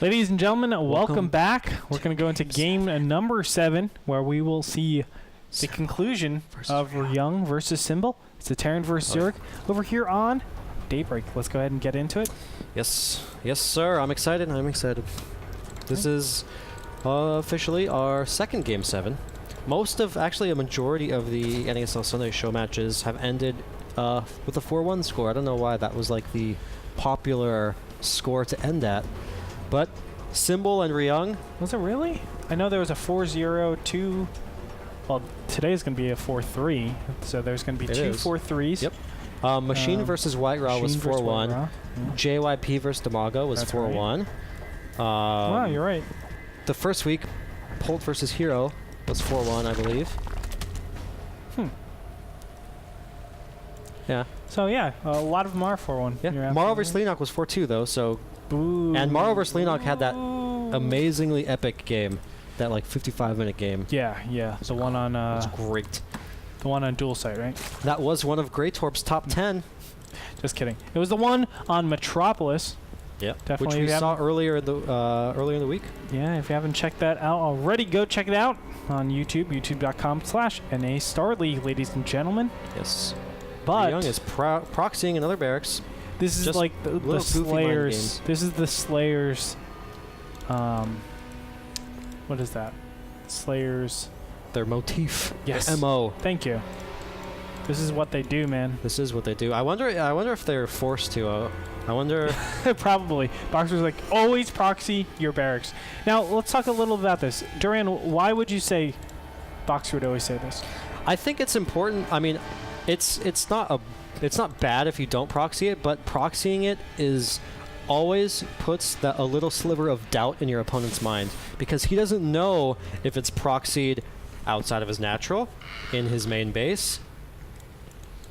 Ladies and gentlemen, welcome back. We're going to go into game number 7, where we will see the conclusion of Ryung versus Symbol. It's the Terran versus Zurich over here on Daybreak. Let's go ahead and get into it. Yes, sir. I'm excited. This is officially our second game 7. Actually, a majority of the NASL Sunday show matches have ended with a 4-1 score. I don't know why that was like the popular score to end at. But Symbol and Ryung. Was it really? I know there was a 4-0-2. Well, today's going to be a 4-3. So there's going to be two 4-3s. Yep. Machine versus White Raw was 4-1. Yeah. JYP versus Damago was 4-1. Right. Wow, you're right. The first week, Polt versus Hero was 4-1, I believe. Yeah. So yeah, a lot of them are 4-1. Yeah. Maro versus Leenock was 4-2 though, so... Ooh. And Maro versus Leenock had that amazingly epic game. That like 55-minute game. Yeah. The one on... It's great. The one on Dual Sight, right? That was one of Gretorp's top 10. Just kidding. It was the one on Metropolis. Yeah, definitely. Which we saw earlier in the week. Yeah, if you haven't checked that out already, go check it out on YouTube, youtube.com/NAStarLeague, ladies and gentlemen. Yes. But Ryung is proxying another barracks. This is like the Slayers. This is the Slayers. What is that? Slayers. Their motif. Yes. MO. Thank you. This is what they do, man. This is what they do. I wonder if they're forced to. I wonder. Probably. Boxer's like, always proxy your barracks. Now, let's talk a little about this. Duran, why would you say Boxer would always say this? I think it's important. I mean, it's not bad if you don't proxy it, but proxying it is always puts a little sliver of doubt in your opponent's mind, because he doesn't know if it's proxied outside of his natural, in his main base,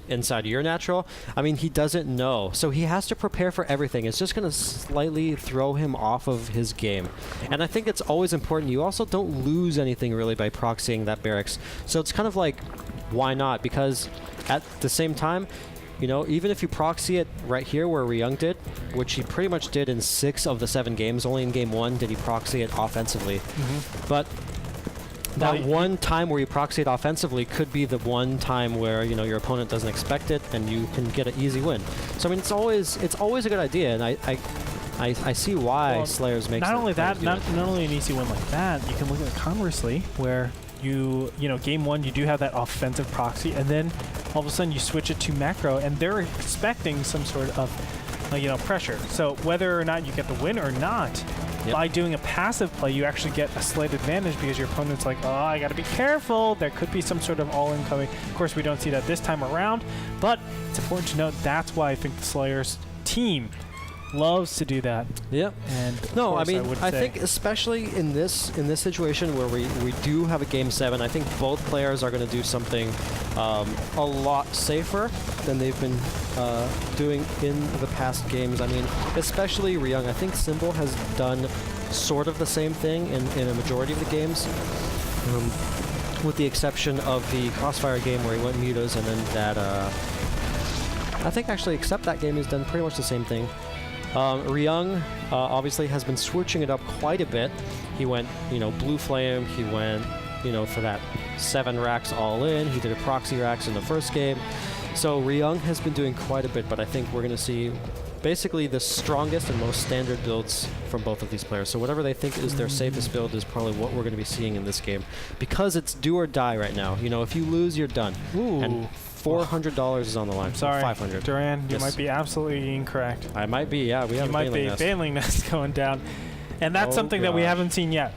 inside your natural. I mean, he doesn't know. So he has to prepare for everything. It's just going to slightly throw him off of his game. And I think it's always important. You also don't lose anything really by proxying that barracks. So it's kind of like, why not? Because at the same time, you know, even if you proxy it right here where Ryung did, which he pretty much did in 6 of the 7 games, only in game 1 did he proxy it offensively. But that one time where you proxy it offensively could be the one time where, you know, your opponent doesn't expect it and you can get an easy win. So I mean, it's always a good idea, and I see why Slayers makes. Not only that, not only an easy win like that, you can look at it conversely, where you know, game 1 you do have that offensive proxy, and then all of a sudden you switch it to macro, and they're expecting some sort of you know, pressure. So whether or not you get the win or not, by doing a passive play, you actually get a slight advantage, because your opponent's like, oh, I got to be careful. There could be some sort of all-in coming. Of course, we don't see that this time around, but it's important to note that's why I think the Slayers team loves to do that. Yep. And no, I mean, I think especially in this situation where we do have a game 7, I think both players are going to do something a lot safer than they've been doing in the past games. I mean, especially Ryung. I think Symbol has done sort of the same thing in a majority of the games, with the exception of the Crossfire game where he went mutas, and then that I think actually except that game he's done pretty much the same thing. Ryung obviously has been switching it up quite a bit. He went, you know, Blue Flame. He went, you know, for that 7 racks all in. He did a proxy racks in the first game. So Ryung has been doing quite a bit, but I think we're going to see basically the strongest and most standard builds from both of these players. So whatever they think is their safest build is probably what we're going to be seeing in this game, because it's do or die right now. You know, if you lose, you're done. Ooh. And $400 is on the line. Sorry, $500. Duran, you might be absolutely incorrect. I might be, yeah. We have you might be Bailing Nest going down, and that's something that we haven't seen yet.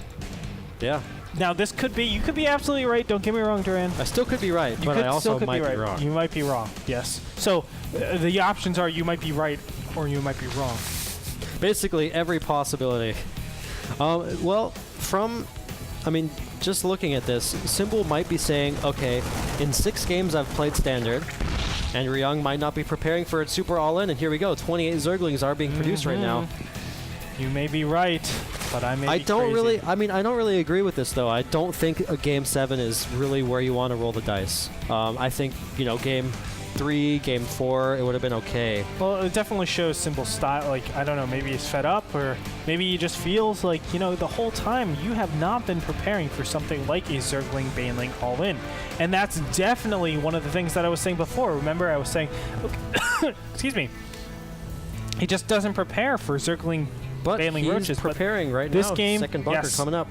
Yeah. Now this could be, you could be absolutely right. Don't get me wrong, Duran. I still could be right, but I also might be wrong. You might be wrong. Yes. So the options are you might be right or you might be wrong. Basically every possibility. Well, I mean, just looking at this, Symbol might be saying, okay, in 6 games I've played standard, and Ryung might not be preparing for it super all-in, and here we go, 28 Zerglings are being produced right now. You may be right, but I may be crazy. I don't really agree with this, though. I don't think a Game 7 is really where you want to roll the dice. I think, you know, Game 3, game 4, it would have been okay. Well, it definitely shows Symbol's style. Like, I don't know, maybe he's fed up, or maybe he just feels like, you know, the whole time you have not been preparing for something like a Zergling Baneling all-in. And that's definitely one of the things that I was saying before. Remember, I was saying, okay, excuse me, he just doesn't prepare for Zergling Baneling Roaches. He's preparing right this now. Game, Second bunker yes. coming up.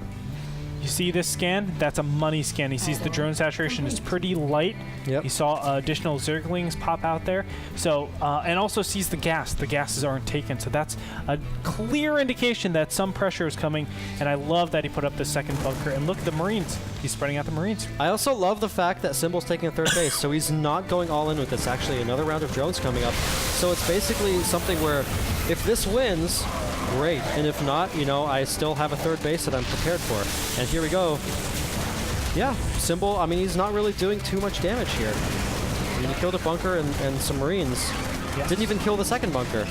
You see this scan? That's a money scan. He sees the drone saturation is pretty light. Yep. He saw additional Zerglings pop out there. So, and also sees the gas. The gases aren't taken. So that's a clear indication that some pressure is coming. And I love that he put up the second bunker. And look at the Marines. He's spreading out the Marines. I also love the fact that Symbol's taking a third base, so he's not going all in with this. Actually, another round of drones coming up. So it's basically something where if this wins, great. And if not, you know, I still have a third base that I'm prepared for. And here we go. Yeah, Symbol, I mean, he's not really doing too much damage here. I mean, he killed a bunker and some Marines. Yes. Didn't even kill the second bunker.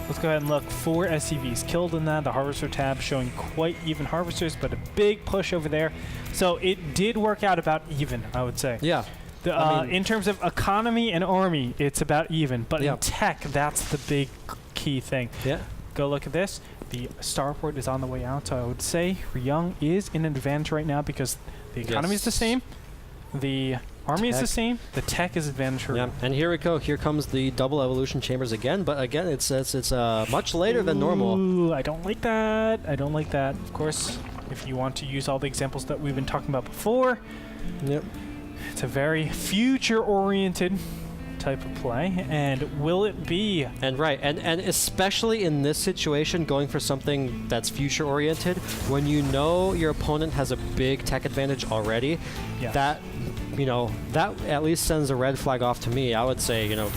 Let's go ahead and look. 4 SCVs killed in that. The Harvester tab showing quite even Harvesters, but a big push over there. So it did work out about even, I would say. Yeah. In terms of economy and army, it's about even. But in tech, that's the big key thing. Yeah. Go look at this. The starport is on the way out, so I would say Ryung is in an advantage right now because the economy is the same, the army is the same, the tech is advantage for Ryung. And here we go. Here comes the double evolution chambers again, but again, it's much later than normal. Ooh, I don't like that. I don't like that. Of course, if you want to use all the examples that we've been talking about before, it's a very future-oriented type of play, and will it be? And right, and especially in this situation, going for something that's future-oriented, when you know your opponent has a big tech advantage already, that, you know, that at least sends a red flag off to me. I would say, you know,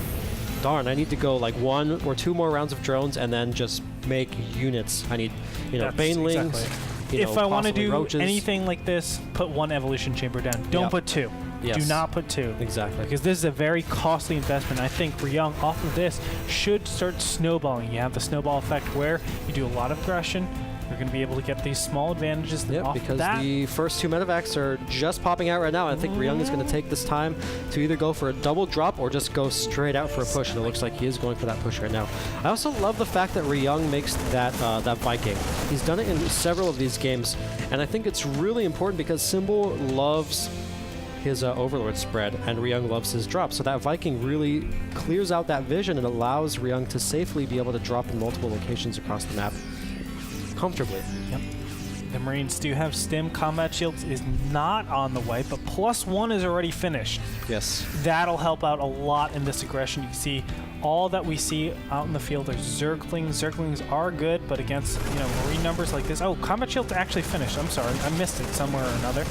darn, I need to go like 1 or 2 more rounds of drones and then just make units. I need, you know, Banelings. Exactly. If I want to do roaches. Anything like this, put 1 evolution chamber down. Don't put 2. Yes. Do not put 2. Exactly. Because this is a very costly investment. I think Ryung, off of this, should start snowballing. You have the snowball effect where you do a lot of aggression. You're going to be able to get these small advantages off because that. The first 2 medevacs are just popping out right now. I think Ryung is going to take this time to either go for a double drop or just go straight out for a push. And it looks like he is going for that push right now. I also love the fact that Ryung makes that Viking. He's done it in several of these games. And I think it's really important because Symbol loves his Overlord spread, and Ryung loves his drop. So that Viking really clears out that vision and allows Ryung to safely be able to drop in multiple locations across the map comfortably. Yep. The Marines do have stim. Combat Shields is not on the way, but +1 is already finished. Yes. That'll help out a lot in this aggression. You can see all that we see out in the field are Zerglings. Zerglings are good, but against, you know, Marine numbers like this. Oh, Combat Shield's actually finished. I'm sorry. I missed it somewhere or another.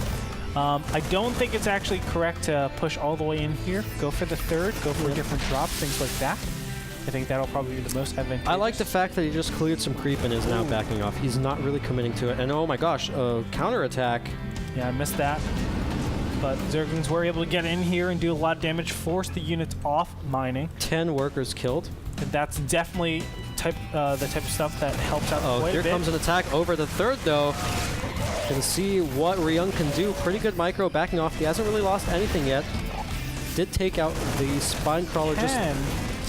I don't think it's actually correct to push all the way in here. Go for the third. Go for a different drop, things like that. I think that'll probably be the most advantageous. I like the fact that he just cleared some creep and is now backing off. He's not really committing to it. And oh my gosh, counterattack. Yeah, I missed that. But Zerglings were able to get in here and do a lot of damage, force the units off mining. 10 workers killed. And that's definitely the type of stuff that helps out quite a bit. Here comes an attack over the third, though. Can see what Ryung can do. Pretty good micro backing off. He hasn't really lost anything yet. Did take out the spine crawler. Just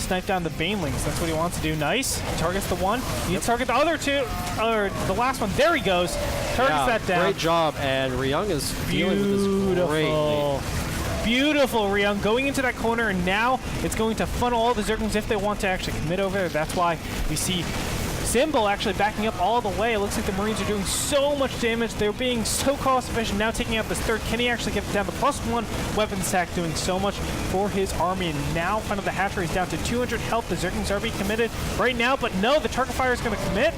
snipe down the Banelings. That's what he wants to do. Nice. Targets the one. He needs to target the other 2. Or the last one. There he goes. Targets that down. Great job. And Ryung is dealing with this greatly. Beautiful, Ryung. Going into that corner, and now it's going to funnel all the Zerglings if they want to actually commit over there. That's why we see Symbol actually backing up all the way. It looks like the Marines are doing so much damage. They're being so cost efficient. Now taking out this third. Can he actually get it down? The +1 weapons attack doing so much for his army. And now finally the hatchery is down to 200 health. The Zerglings are being committed right now, but no, the target fire is going to commit.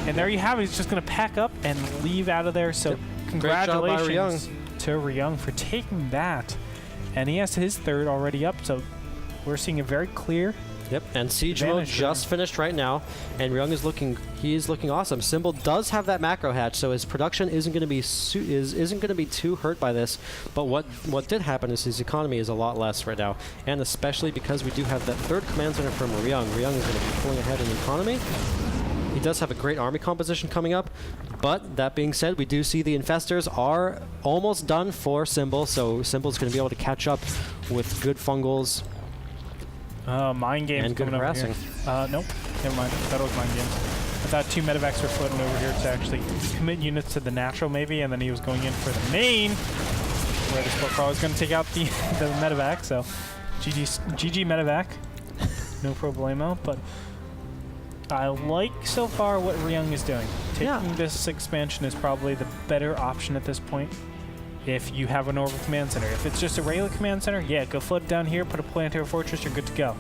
And there you have it. He's just going to pack up and leave out of there. So congratulations to Ryung for taking that. And he has his third already up. So we're seeing a very clear. Yep, and Siege mode just finished right now, and Ryung is looking awesome. Symbol does have that macro hatch, so his production isn't going to be too hurt by this. But what did happen is his economy is a lot less right now, and especially because we do have that third command center from Ryung. Ryung is going to be pulling ahead in economy. He does have a great army composition coming up, but that being said, we do see the Infestors are almost done for Symbol, so Symbol's going to be able to catch up with good fungals Mind games And good coming over harassing. here. Nope, never mind. That was mind games. I thought 2 medevacs were floating over here to actually commit units to the natural maybe, and then he was going in for the main, where the sport car was going to take out the medevac. So GG medevac, no problemo. But I like so far what Ryung is doing. Taking this expansion is probably the better option at this point. If you have an orbital command center. If it's just a regular command center, yeah, go float down here, put a planetary fortress, you're good to go.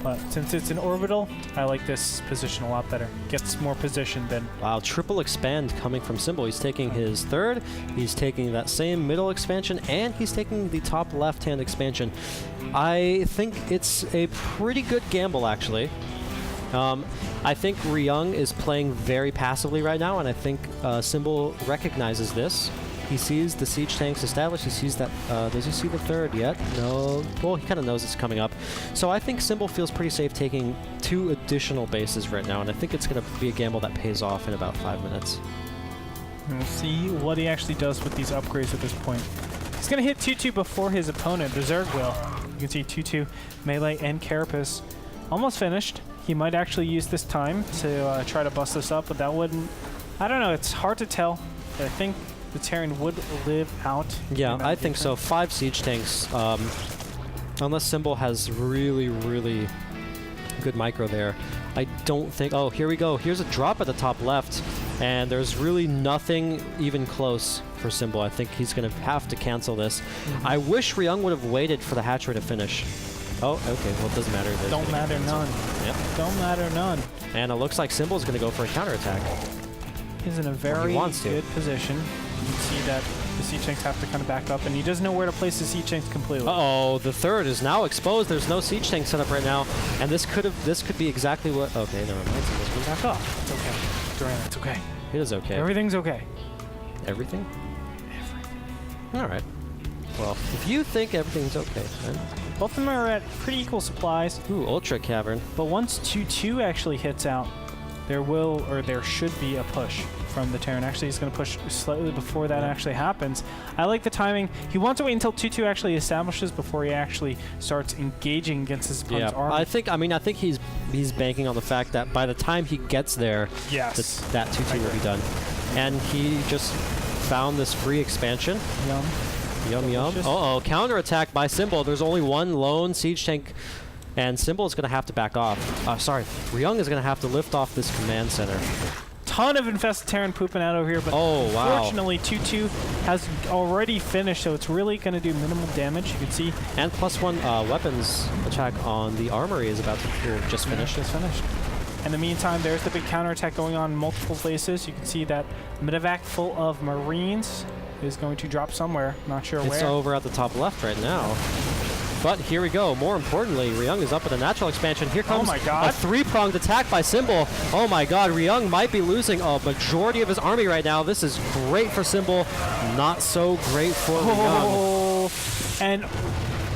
But since it's an orbital, I like this position a lot better. Gets more position than... Wow, triple expand coming from Symbol. He's taking his third, he's taking that same middle expansion, and he's taking the top left-hand expansion. I think it's a pretty good gamble, actually. I think Ryung is playing very passively right now, and I think Symbol recognizes this. He sees the siege tanks established. He sees that. Does he see the third yet? No. Well, he kind of knows it's coming up. So I think Symbol feels pretty safe taking 2 additional bases right now, and I think it's going to be a gamble that pays off in about 5 minutes. We'll see what he actually does with these upgrades at this point. He's going to hit 2-2 before his opponent, the Zerg will. You can see 2-2 melee and Carapace almost finished. He might actually use this time to try to bust this up, but that wouldn't... I don't know. It's hard to tell. But I think the Terran would live out. Yeah, I think so. 5 siege tanks. Unless Symbol has really, really good micro there. I don't think... Oh, here we go. Here's a drop at the top left. And there's really nothing even close for Symbol. I think he's going to have to cancel this. I wish Ryung would have waited for the hatchery to finish. Oh, okay. Well, it doesn't matter. Don't matter none. Yep. Don't matter none. And it looks like Symbol's going to go for a counterattack. He's in a very good position. You can see that the siege tanks have to kind of back up, and he doesn't know where to place the siege tanks completely. Uh-oh, the third is now exposed. There's no siege tank set up right now, and this could be exactly what... Okay, never mind. Symbol's going to back off. It's okay. Duran, it's okay. It is okay. Everything's okay. Everything? Everything. All right. Well, if you think everything's okay, then... Both of them are at pretty equal supplies. Ooh, Ultra Cavern. But once 2-2 actually hits out, there should be a push from the Terran. Actually, he's going to push slightly before that actually happens. I like the timing. He wants to wait until 2-2 actually establishes before he actually starts engaging against his opponent's army. I think he's banking on the fact that by the time he gets there, yes, that 2-2 will be done. And he just found this free expansion. Yum. Yum, yum. Uh-oh, counterattack by Symbol. There's only one lone siege tank, and Symbol is going to have to back off. Sorry, Ryung is going to have to lift off this command center. Ton of infested Terran pooping out over here, but fortunately 2-2 has already finished, so it's really going to do minimal damage. You can see. And +1 weapons attack on the armory is about to just finish. Just finished. In the meantime, there's the big counterattack going on in multiple places. You can see that medevac full of Marines is going to drop somewhere. Not sure where. It's over at the top left right now. But here we go. More importantly, Ryung is up with a natural expansion. Here comes a 3-pronged attack by Symbol. Oh my god, Ryung might be losing a majority of his army right now. This is great for Symbol, not so great for Ryung. And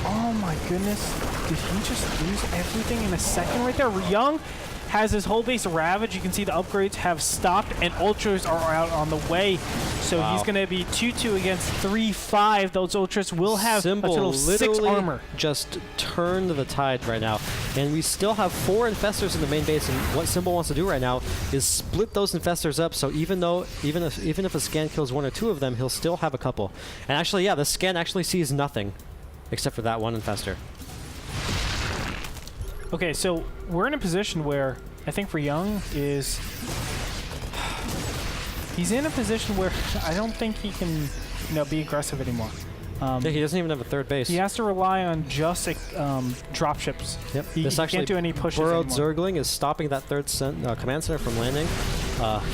oh my goodness, did he just lose everything in a second right there? Ryung has his whole base ravaged. You can see the upgrades have stopped, and ultras are out on the way. So he's going to be 2-2 against 3-5. Those ultras will have Symbol a total of 6 armor. Just turned the tide right now. And we still have 4 infestors in the main base, and what Symbol wants to do right now is split those infestors up, so even if a scan kills 1 or 2 of them, he'll still have a couple. And actually, yeah, the scan actually sees nothing except for that one infestor. Okay, so we're in a position where I think Ryung is... He's in a position where I don't think he can, be aggressive anymore. Yeah, he doesn't even have a third base. He has to rely on just dropships. Yep. He can't do any pushes Burrowed anymore. Zergling is stopping that third command center from landing.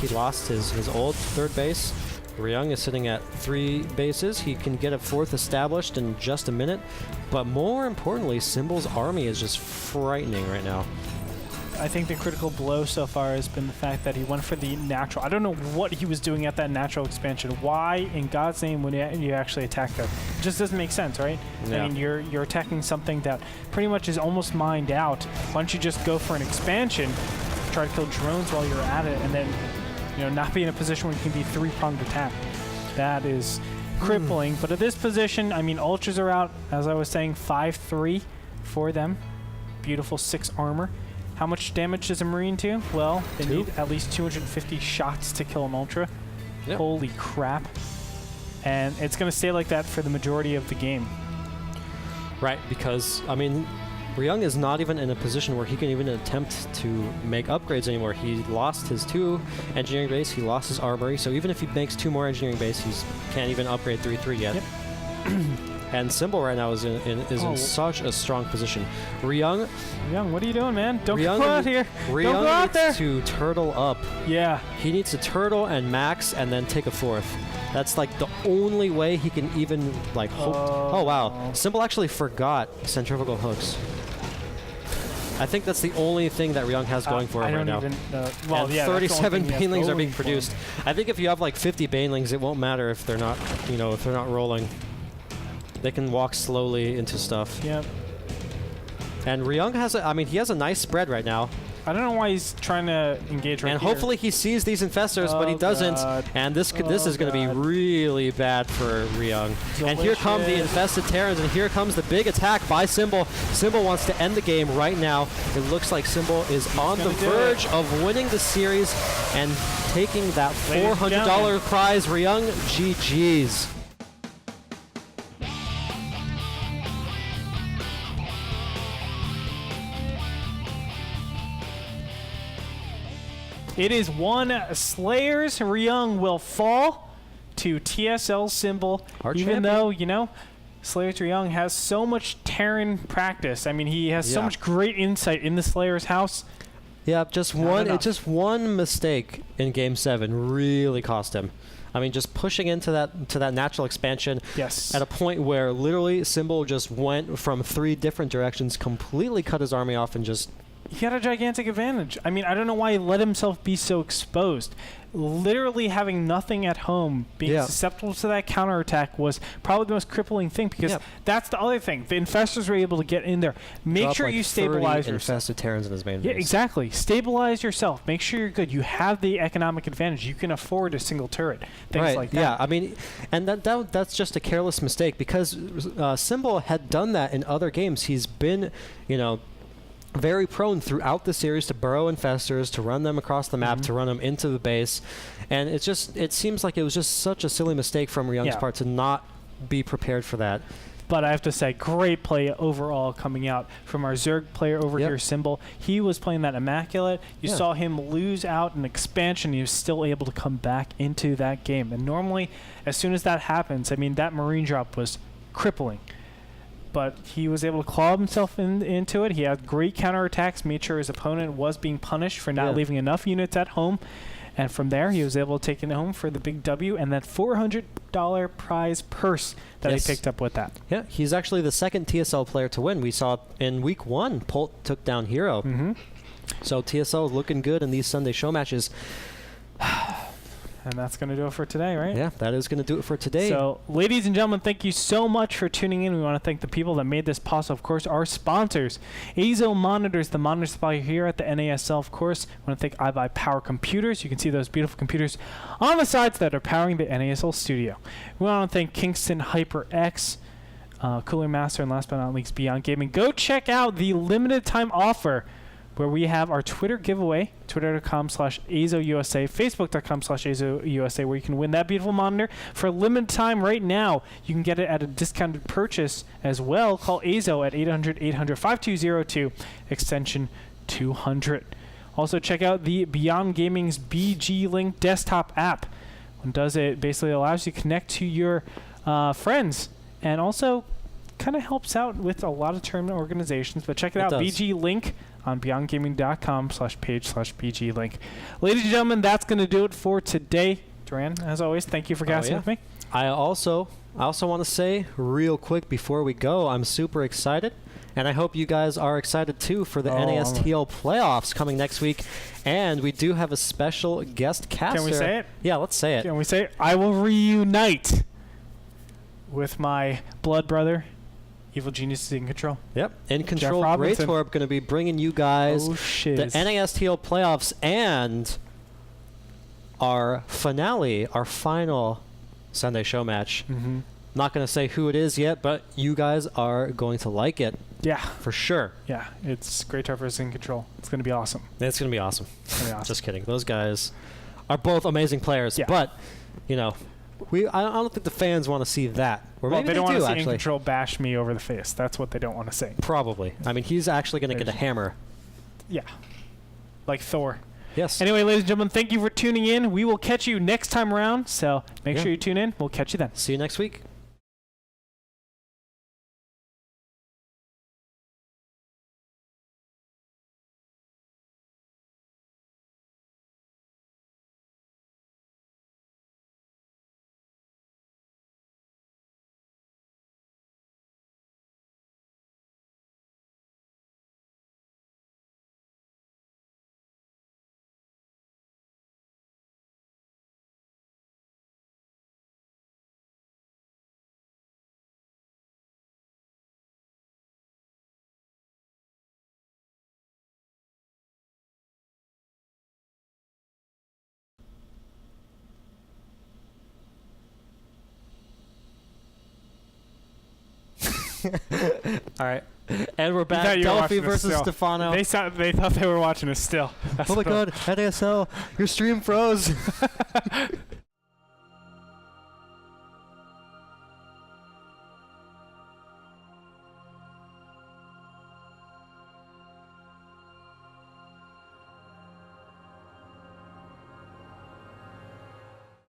He lost his old third base. Ryung is sitting at 3 bases. He can get a 4th established in just a minute. But more importantly, Symbol's army is just frightening right now. I think the critical blow so far has been the fact that he went for the natural. I don't know what he was doing at that natural expansion. Why, in God's name, would you actually attack that? It just doesn't make sense, right? Yeah. I mean, you're attacking something that pretty much is almost mined out. Why don't you just go for an expansion, try to kill drones while you're at it, and then not be in a position where you can be 3-pronged attack. That is crippling. But at this position, I mean, ultras are out. As I was saying, 5-3 for them. beautiful 6 armor. How much damage does a Marine do? Well, they 2. need at least 250 shots to kill an Ultra. Yep. Holy crap. And it's going to stay like that for the majority of the game. Right, because, I mean, Ryung is not even in a position where he can even attempt to make upgrades anymore. He lost his 2 engineering base, he lost his armory, so even if he makes 2 more engineering base, he can't even upgrade 3-3 yet. Yep. And Symbol right now is in such a strong position. Ryung, what are you doing, man? Don't Ryung go out here. Ryung Don't go out there. needs to turtle up. Yeah. He needs to turtle and max and then take a 4th. That's like the only way he can even like hope. Oh wow. Symbol actually forgot centrifugal hooks. I think that's the only thing that Ryung has going for him right now. Well, and yeah, 37 that's the only thing banelings are going being for him. produced. I think if you have like 50 banelings, it won't matter if they're not, if they're not rolling. They can walk slowly into stuff. Yep. And Ryung has he has a nice spread right now. I don't know why he's trying to engage right And here. hopefully he sees these infestors, but he doesn't. God. And this is going to be really bad for Ryung. Delicious. And here come the infested Terrans, and here comes the big attack by Symbol. Symbol wants to end the game right now. It looks like Symbol is on the verge of winning the series and taking that $400 prize. Ryung, GG's. It is 1 Slayers. Ryung will fall to TSL Symbol. Our even champion. though, Slayers Ryung has so much Terran practice. I mean, he has so much great insight in the Slayer's house. Yeah, just one mistake in Game 7 really cost him. I mean, just pushing into that natural expansion Yes. at a point where literally Symbol just went from 3 different directions, completely cut his army off, and just... He had a gigantic advantage. I mean, I don't know why he let himself be so exposed. Literally having nothing at home, being susceptible to that counterattack was probably the most crippling thing, because that's the other thing. The infestors were able to get in there. Make sure you stabilize yourself. Infested Terrans in his main base. Yeah, exactly. Stabilize yourself. Make sure you're good. You have the economic advantage. You can afford a single turret. Things like that. Yeah, I mean, and that's just a careless mistake, because Symbol had done that in other games. He's been, very prone throughout the series to burrow infestors, to run them across the map, to run them into the base. And it seems like it was just such a silly mistake from Ryung's part to not be prepared for that. But I have to say, great play overall coming out from our Zerg player over here, Symbol. He was playing that immaculate. You saw him lose out in expansion. He was still able to come back into that game. And normally, as soon as that happens, I mean, that Marine drop was crippling. But he was able to claw himself into it. He had great counterattacks, made sure his opponent was being punished for not leaving enough units at home. And from there, he was able to take it home for the big W and that $400 prize purse that he picked up with that. Yeah, he's actually the second TSL player to win. We saw in week 1, Polt took down Hero. So TSL is looking good in these Sunday show matches. And that's going to do it for today, right? Yeah, that is going to do it for today. So, ladies and gentlemen, thank you so much for tuning in. We want to thank the people that made this possible. Of course, our sponsors, Azo Monitors, the monitor supplier here at the NASL. Of course, I want to thank iBuy Power Computers. You can see those beautiful computers on the sides that are powering the NASL studio. We want to thank Kingston HyperX, Cooler Master, and last but not least, Beyond Gaming. Go check out the limited time offer where we have our Twitter giveaway, twitter.com/AzoUSA, facebook.com/AzoUSA, where you can win that beautiful monitor for a limited time right now. You can get it at a discounted purchase as well. Call Azo at 800-800-5202, extension 200. Also, check out the Beyond Gaming's BG Link desktop app. What does it basically allows you to connect to your friends, and also kind of helps out with a lot of tournament organizations. But check it out, BG Link on beyondgaming.com/page/BG Link. Ladies and gentlemen, that's going to do it for today. Duran, as always, thank you for casting with me. I also want to say real quick before we go, I'm super excited, and I hope you guys are excited too for the NASTL playoffs coming next week. And we do have a special guest caster. Can we say it? Yeah, let's say it. Can we say it? I will reunite with my blood brother, Evil Genius is in control. Yep. In control, Gretorp going to be bringing you guys the NASTL playoffs and our finale, our final Sunday show match. Not going to say who it is yet, but you guys are going to like it. Yeah. For sure. Yeah. It's Gretorp versus In Control. It's going to be awesome. It's going to be awesome. It's gonna be awesome. Just kidding. Those guys are both amazing players. Yeah. But, you know, I don't think the fans want to see that. Or Well, maybe they don't want to see actually. In Control bash me over the face. That's what they don't want to see. Probably. I mean, he's actually going to get a hammer. Yeah. Like Thor. Yes. Anyway, ladies and gentlemen, thank you for tuning in. We will catch you next time around, so make sure you tune in. We'll catch you then. See you next week. All right. And we're back. Delphi versus Stefano. They thought they were watching us still. Oh my god, NASL, your stream froze.